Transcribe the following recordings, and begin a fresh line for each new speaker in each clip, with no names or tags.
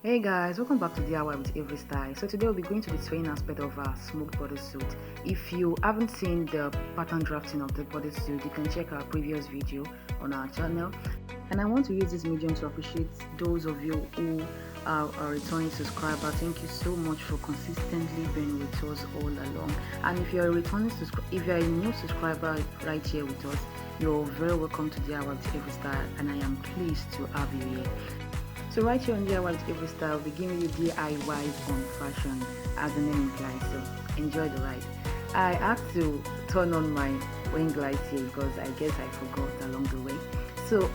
Hey guys, welcome back to DIY with Every Style. So today we'll be going to the sewing aspect of our smoked bodysuit. If you haven't seen the pattern drafting of the bodysuit, you can check our previous video on our channel. And I want to use this medium to appreciate those of you who are a returning subscriber. Thank you so much for consistently being with us all along. And if you're a new subscriber right here with us, you're very welcome to DIY with Every Style, and I am pleased to have you here. So right here on DIY with Every Style, we'll be giving you DIYs on fashion, as the name implies. So enjoy the ride. I had to turn on my ring lights here because I guess I forgot along the way. So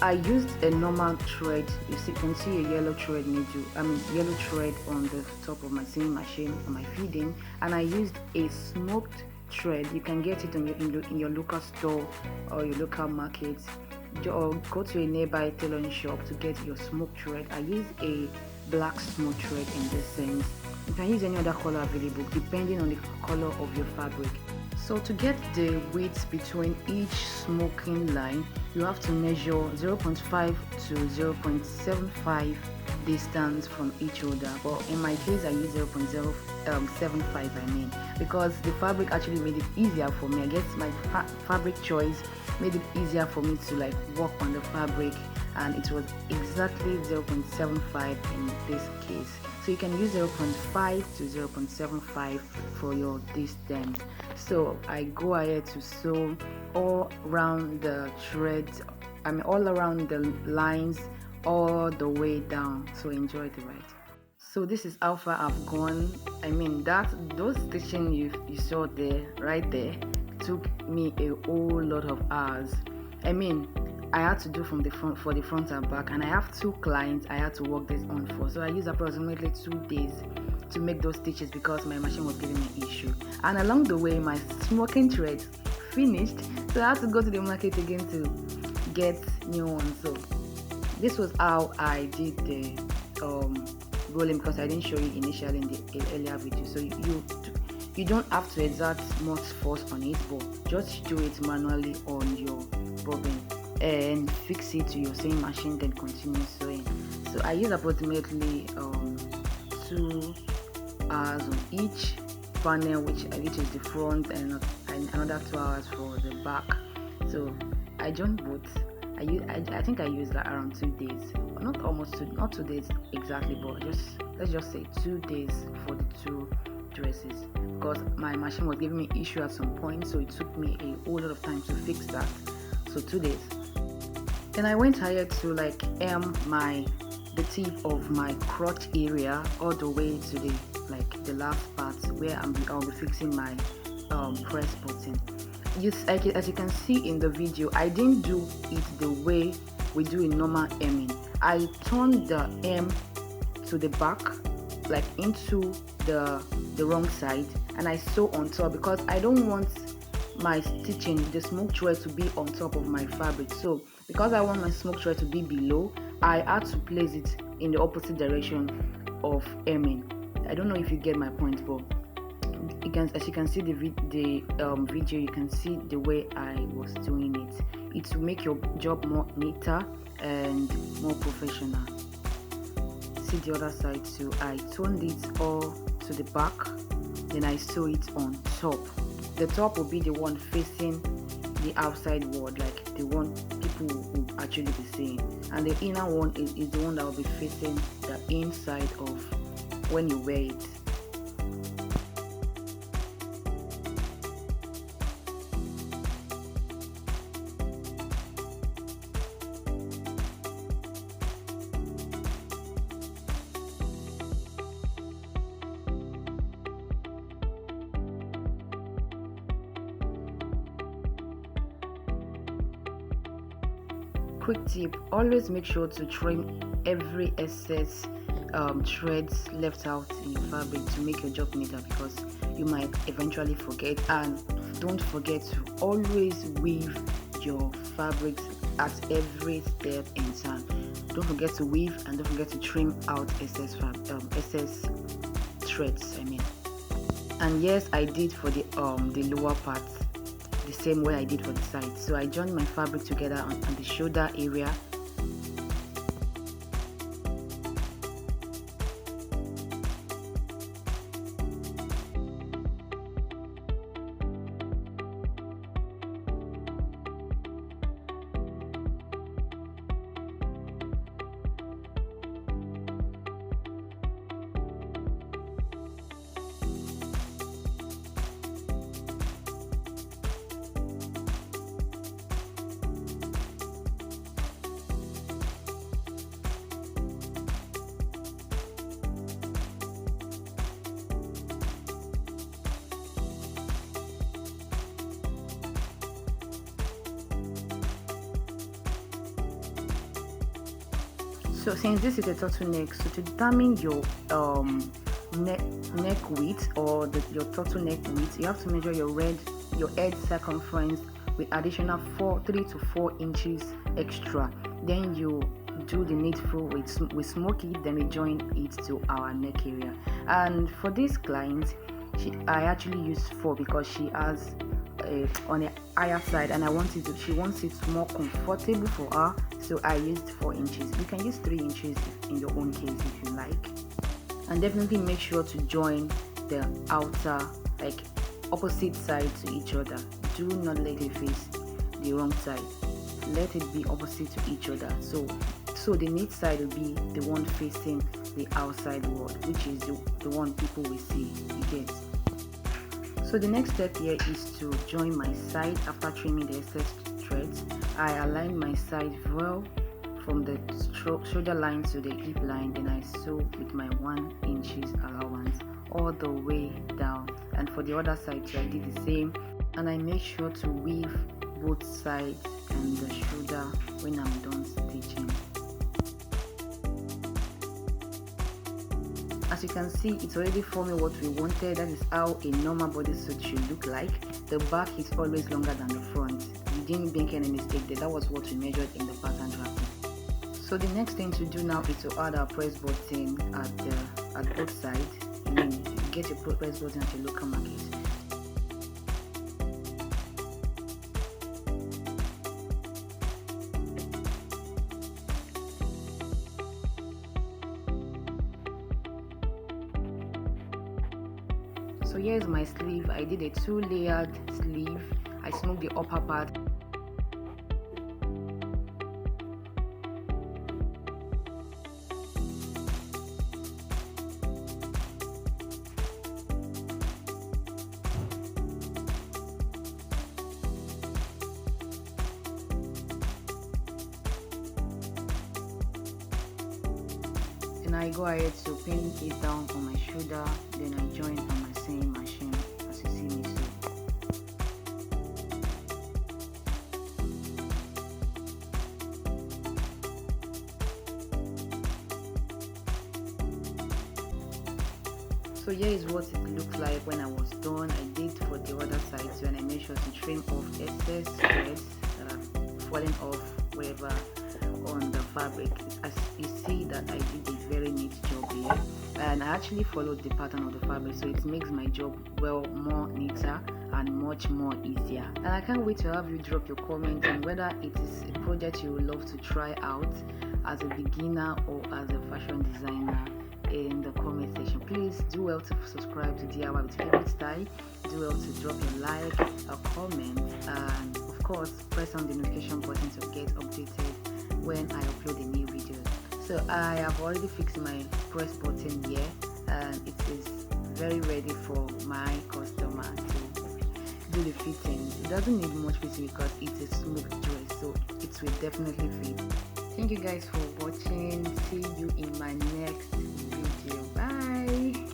I used a normal thread. You can see a yellow thread yellow thread on the top of my sewing machine on my feeding, and I used a smoked thread. You can get it in your local store or your local market, or go to a nearby tailoring shop to get your smoke thread. I use a black smoke thread in this sense. You can use any other color available depending on the color of your fabric. So to get the width between each smoking line, you have to measure 0.5 to 0.75 distance from each other, but in my case I use 0.075 because the fabric actually made it easier for me. I guess my fabric choice made it easier for me to work on the fabric, and it was exactly 0.75 in this case. So you can use 0.5 to 0.75 for your distance. So I go ahead to sew all around the threads, all around the lines, all the way down. So enjoy the ride. So this is how far I've gone. Those stitching you saw there, right there, took me a whole lot of hours. I had to do from the front for the front and back, and I have 2 clients I had to work this on for. So I used approximately 2 days to make those stitches because my machine was giving me issue. And along the way, my smoking thread finished, so I had to go to the market again to get new ones. So this was how I did the rolling, because I didn't show you initially in the earlier video. So you don't have to exert much force on it, but just do it manually on your bobbin and fix it to your sewing machine, then continue sewing. So I use approximately 2 hours on each panel, which is the front, and another 2 hours for the back. So I joined both. I think I used around 2 days, not 2 days exactly, but let's just say 2 days for the 2 dresses, because my machine was giving me issue at some point, so it took me a whole lot of time to fix that. So 2 days. Then I went ahead to hem the tip of my crotch area all the way to the last part where I'll be fixing my press button. As you can see in the video, I didn't do it the way we do in normal hemming. I turned the hem to the back, into the wrong side, and I sew on top because I don't want my stitching, the smoke thread, to be on top of my fabric. So because I want my smoke thread to be below, I had to place it in the opposite direction of hemming. I don't know if you get my point, but as you can see the video, you can see the way I was doing it. It will make your job more neater and more professional. See the other side too. I turned it all to the back, then I sew it on top. The top will be the one facing the outside wall, the one people will actually be seeing, and the inner one is the one that will be facing the inside of when you wear it. Quick tip: always make sure to trim every excess threads left out in your fabric to make your job neater, because you might eventually forget. And don't forget to always weave your fabrics at every step in turn. Don't forget to weave, and don't forget to trim out excess threads. And yes, I did for the lower part the same way I did for the side. So I joined my fabric together on the shoulder area, So since this is a turtleneck, so to determine your neck width or your turtleneck width, you have to measure your head circumference with additional 3 to 4 inches extra. Then you do the needful with smoke it, then we join it to our neck area. And for this client, I actually used 4 because she has on a higher side, and she wants it more comfortable for her, so I used 4 inches. You can use 3 inches in your own case if you like. And definitely make sure to join the outer, like opposite side to each other. Do not let it face the wrong side. Let it be opposite to each other. So the knit side will be the one facing the outside wall, which is the one people will see. You get. So the next step here is to join my side after trimming the excess threads. I align my side well from the shoulder line to the hip line, then I sew with my 1 inches allowance all the way down. And for the other side too, I did the same, and I make sure to weave both sides and the shoulder when I'm done stitching. As you can see, it's already forming what we wanted. That is how a normal bodysuit should look like. The back is always longer than the front. You didn't make any mistake there. That was what we measured in the pattern drafting. So the next thing to do now is to add our press button at both sides. I mean, you get your press button at your local market. So here's my sleeve. I did a 2-layered sleeve. I smoked the upper part. And I go ahead to pin it down on my shoulder, then I join on my sewing machine as you see me sew. So here is what it looked like when I was done. I did for the other side too, and I made sure to trim off excess threads that are falling off wherever on the fabric. As you see that I did a very neat job here, and I actually followed the pattern of the fabric, so it makes my job more neater and much more easier. And I can't wait to have you drop your comment on whether it is a project you would love to try out as a beginner or as a fashion designer in the comment section. Please do well to subscribe to DIY with Favorite Style. Do well to drop your like, a comment, and of course press on the notification button to get updated when I upload a new video. So I have already fixed my press button here, and it is very ready for my customer to do the fitting. It doesn't need much fitting because it's a smooth dress, so it will definitely fit. Thank you guys for watching. See you in my next video. Bye.